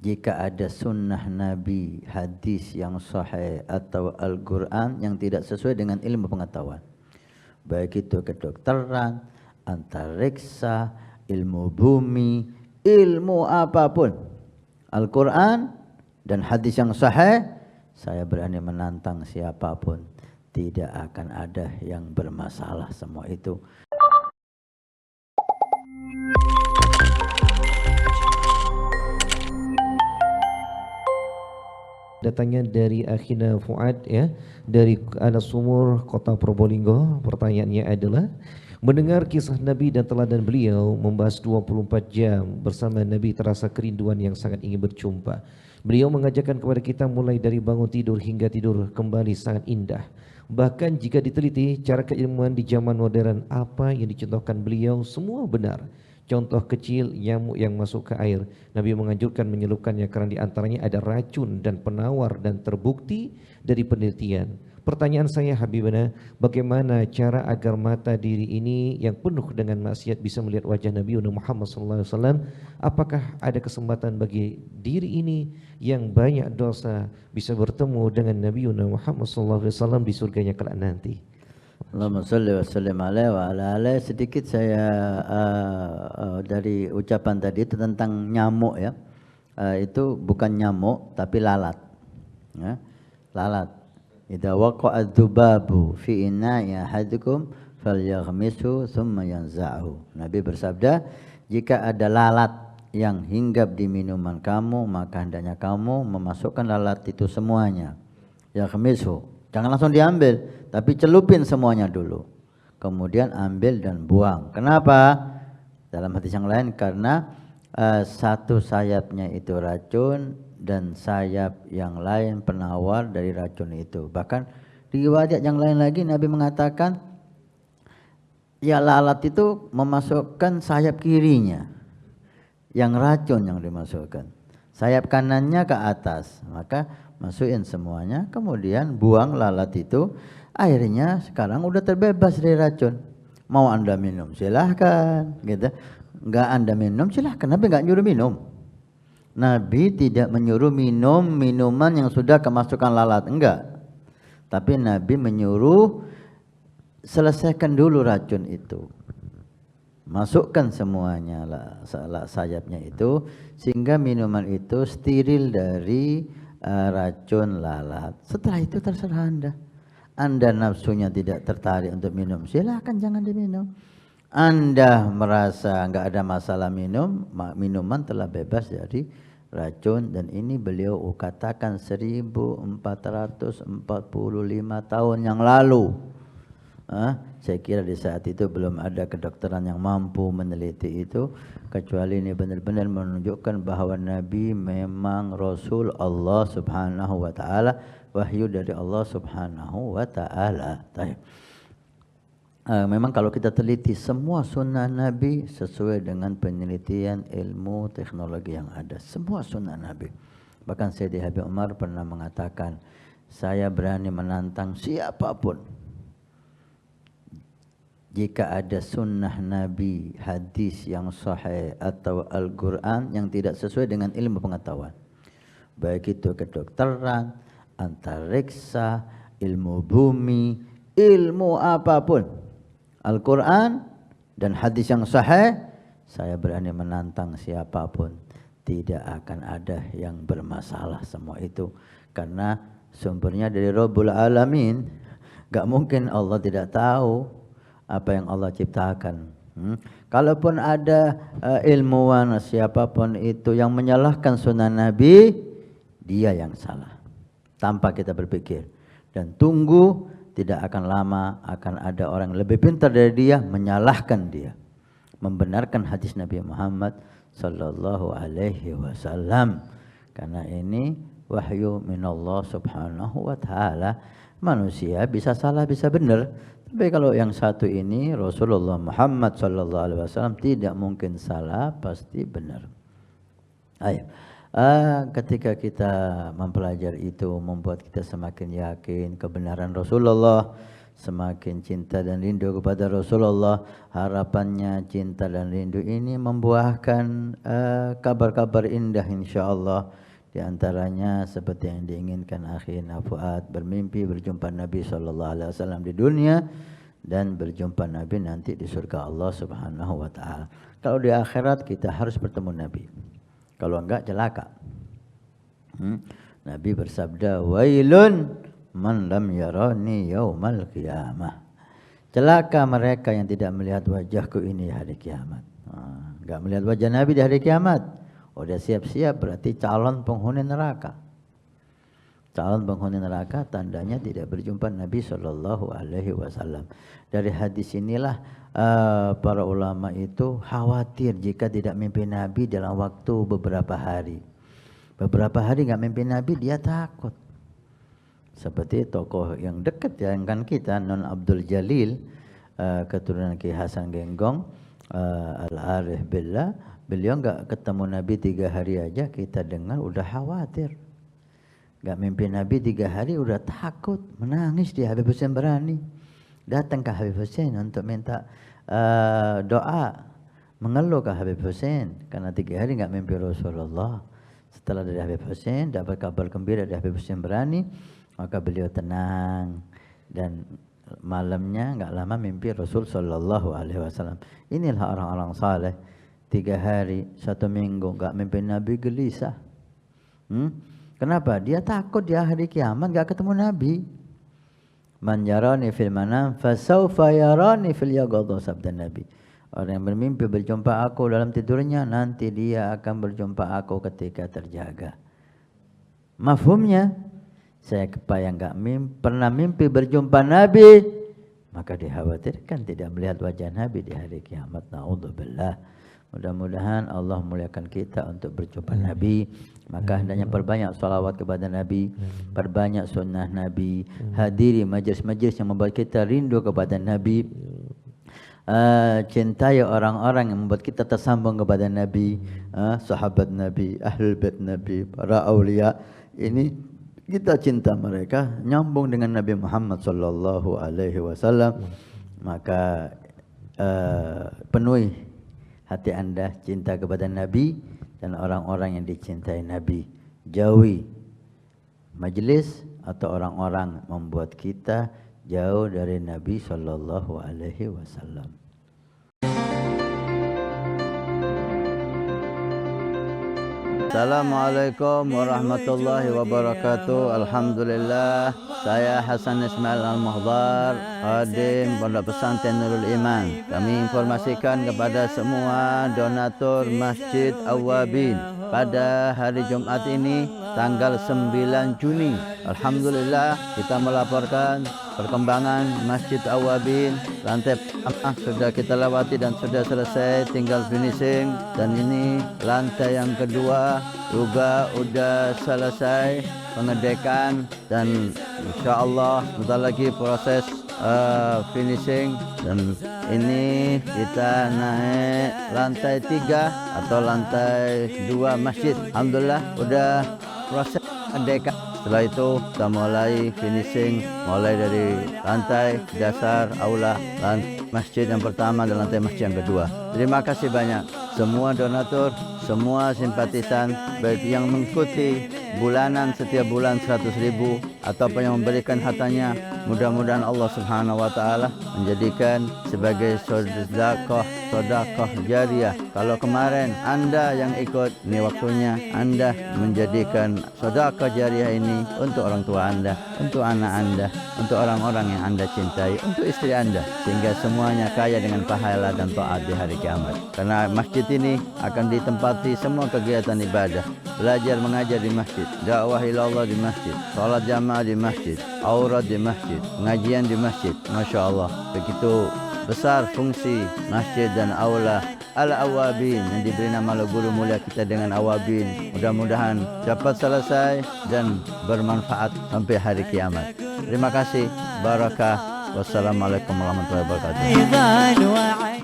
jika ada sunnah Nabi, hadis yang sahih atau Al-Quran yang tidak sesuai dengan ilmu pengetahuan, baik itu kedokteran, antariksa, ilmu bumi, ilmu apapun, Al-Quran dan hadis yang sahih, saya berani menantang siapapun, tidak akan ada yang bermasalah semua itu. Datangnya dari Akhina Fuad ya, dari Alas-Sumur, Kota Probolinggo. Pertanyaannya adalah, mendengar kisah Nabi dan teladan beliau membahas 24 jam bersama Nabi, terasa kerinduan yang sangat ingin berjumpa. Beliau mengajarkan kepada kita mulai dari bangun tidur hingga tidur kembali sangat indah. Bahkan jika diteliti cara keilmuan di zaman modern, apa yang dicontohkan beliau semua benar. Contoh kecil, nyamuk yang masuk ke air, Nabi menganjurkan menyelupkannya karena di antaranya ada racun dan penawar dan terbukti dari penelitian. Pertanyaan saya Habibana, bagaimana cara agar mata diri ini yang penuh dengan maksiat bisa melihat wajah Nabi Muhammad SAW? Apakah ada kesempatan bagi diri ini yang banyak dosa bisa bertemu dengan Nabi Muhammad SAW di surganya kelak nanti? Allahumma salli wa sallim alaihi wa ala alihi. Sedikit saya dari ucapan tadi itu tentang nyamuk ya. Itu bukan nyamuk tapi lalat. Ya. Lalat. Idza waqa'a adzubabu fi ina'i ahadikum falyaghmisu thumma yanza'hu. Nabi bersabda, jika ada lalat yang hinggap di minuman kamu, maka hendaknya kamu memasukkan lalat itu semuanya. Yaghmisu. Jangan langsung diambil, tapi celupin semuanya dulu. Kemudian ambil dan buang. Kenapa? Dalam hadis yang lain, karena satu sayapnya itu racun dan sayap yang lain penawar dari racun itu. Bahkan di riwayat yang lain lagi Nabi mengatakan, ya lalat itu memasukkan sayap kirinya, yang racun yang dimasukkan. Sayap kanannya ke atas, maka masukin semuanya, kemudian buang lalat itu. Akhirnya sekarang udah terbebas dari racun. Mau Anda minum silahkan, gitu. Enggak Anda minum silahkan. Nabi enggak nyuruh minum. Nabi tidak menyuruh minum minuman yang sudah kemasukan lalat, enggak. Tapi Nabi menyuruh selesaikan dulu racun itu. Masukkan semuanya sayapnya itu, sehingga minuman itu steril dari racun lalat. Setelah itu terserah Anda. Anda nafsunya tidak tertarik untuk minum, silahkan jangan diminum. Anda merasa enggak ada masalah minum, minuman telah bebas dari racun. Dan ini beliau katakan 1445 tahun yang lalu. Saya kira di saat itu belum ada kedokteran yang mampu meneliti itu, kecuali ini benar-benar menunjukkan bahwa Nabi memang Rasul Allah Subhanahu wa ta'ala, wahyu dari Allah Subhanahu wa ta'ala. Memang kalau kita teliti semua sunnah Nabi sesuai dengan penelitian ilmu teknologi yang ada, semua sunnah Nabi. Bahkan Sayyidi Habib Umar pernah mengatakan, saya berani menantang siapapun, jika ada sunnah Nabi, hadis yang sahih atau Al-Quran yang tidak sesuai dengan ilmu pengetahuan, baik itu kedokteran, antariksa, ilmu bumi, ilmu apapun, Al-Quran dan hadis yang sahih, saya berani menantang siapapun, tidak akan ada yang bermasalah semua itu. Karena sumbernya dari Rabbul Alamin. Gak mungkin Allah tidak tahu apa yang Allah ciptakan. Kalaupun ada ilmuwan siapapun itu yang menyalahkan sunnah Nabi, dia yang salah tanpa kita berpikir. Dan tunggu, tidak akan lama akan ada orang lebih pintar dari dia menyalahkan dia, membenarkan hadis Nabi Muhammad sallallahu alaihi wasallam. Karena ini wahyu minallah subhanahu wa ta'ala. Manusia bisa salah bisa benar, tapi kalau yang satu ini Rasulullah Muhammad sallallahu alaihi wasallam tidak mungkin salah, pasti benar. Ayo. Ketika kita mempelajari itu membuat kita semakin yakin kebenaran Rasulullah semakin cinta dan rindu kepada Rasulullah. Harapannya cinta dan rindu ini membuahkan kabar-kabar indah insyaallah. Di antaranya seperti yang diinginkan akhina Fuad, bermimpi berjumpa Nabi SAW di dunia dan berjumpa Nabi nanti di surga Allah Subhanahu wa taala. Kalau di akhirat kita harus bertemu Nabi. Kalau enggak celaka. Nabi bersabda, "Wailun man lam yarani yaumal qiyamah." Celaka mereka yang tidak melihat wajahku ini di hari kiamat. Enggak melihat wajah Nabi di hari kiamat. Udah siap-siap berarti calon penghuni neraka. Calon penghuni neraka tandanya tidak berjumpa Nabi SAW. Dari hadis inilah para ulama itu khawatir jika tidak mimpi Nabi dalam waktu beberapa hari. Beberapa hari nggak mimpi Nabi dia takut. Seperti tokoh yang dekat ya kan kita, Non Abdul Jalil, keturunan Ki Hasan Genggong, Al-Arif Billah. Beliau enggak ketemu Nabi 3 hari aja kita dengar udah khawatir. Enggak mimpi Nabi 3 hari udah takut, menangis dia. Habib Hussein berani datang ke Habib Hussein untuk minta doa, mengeluh ke Habib Hussein karena 3 hari enggak mimpi Rasulullah. Setelah dari Habib Hussein dapat kabar gembira dari Habib Hussein berani, maka beliau tenang dan malamnya enggak lama mimpi Rasul sallallahu alaihi wasallam. Inilah orang-orang saleh. 3 hari, 1 minggu enggak mimpi Nabi gelisah. Kenapa? Dia takut di hari kiamat enggak ketemu Nabi. Man yarani fil manam fasaufa yarani fil yaqadha, sabda Nabi. Orang yang bermimpi berjumpa aku dalam tidurnya, nanti dia akan berjumpa aku ketika terjaga. Mafhumnya, saya yang enggak pernah mimpi berjumpa Nabi, maka dikhawatirkan tidak melihat wajah Nabi di hari kiamat. Naudzubillah. Mudah-mudahan Allah muliakan kita untuk berjumpa Nabi. Maka hendaknya perbanyak salawat kepada Nabi, perbanyak sunnah Nabi, hadiri majlis-majlis yang membuat kita rindu kepada Nabi, cintai orang-orang yang membuat kita tersambung kepada Nabi, sahabat Nabi, ahlul bait Nabi, para aulia. Ini kita cinta mereka, nyambung dengan Nabi Muhammad sallallahu alaihi wasallam. Maka penuhi hati anda cinta kepada Nabi dan orang-orang yang dicintai Nabi. Jauhi majlis atau orang-orang membuat kita jauh dari Nabi sallallahu alaihi wasallam. Assalamualaikum warahmatullahi wabarakatuh. Alhamdulillah, saya Hasan Ismail Al-Muhdar, khadim Pondok Pesantren Nurul Iman. Kami informasikan kepada semua donatur Masjid Awwabin pada hari Jumat ini tanggal 9 Juni. Alhamdulillah kita melaporkan perkembangan Masjid Awwabin. Lantai pertama sudah kita lewati dan sudah selesai, tinggal finishing. Dan ini lantai yang kedua juga sudah selesai pengedekan dan insyaallah sebentar lagi proses finishing. Dan ini kita naik lantai 3 atau lantai 2 masjid. Alhamdulillah sudah proses pengedekan. Setelah itu kita mulai finishing, mulai dari lantai dasar aula masjid yang pertama dan lantai masjid yang kedua. Terima kasih banyak semua donatur, semua simpatisan, baik yang mengikuti bulanan setiap bulan 100.000 ataupun yang memberikan hartanya. Mudah-mudahan Allah Subhanahu wa taala menjadikan sebagai sedekah jariah. Kalau kemarin Anda yang ikut, ini waktunya Anda menjadikan sedekah jariah ini untuk orang tua Anda, untuk anak Anda, untuk orang-orang yang Anda cintai, untuk istri Anda, sehingga semuanya kaya dengan pahala dan taat di hari kiamat. Karena masjid ini akan ditempati semua kegiatan ibadah, belajar mengajar di masjid, dakwah ilallah di masjid, salat jamaah di masjid, aurat di masjid, pengajian di masjid. Masya Allah, begitu besar fungsi masjid dan aula Al-Awwabin yang diberi nama oleh guru mulia kita dengan Awwabin. Mudah-mudahan cepat selesai dan bermanfaat sampai hari kiamat. Terima kasih. Barakah. Wassalamualaikum warahmatullahi wabarakatuh.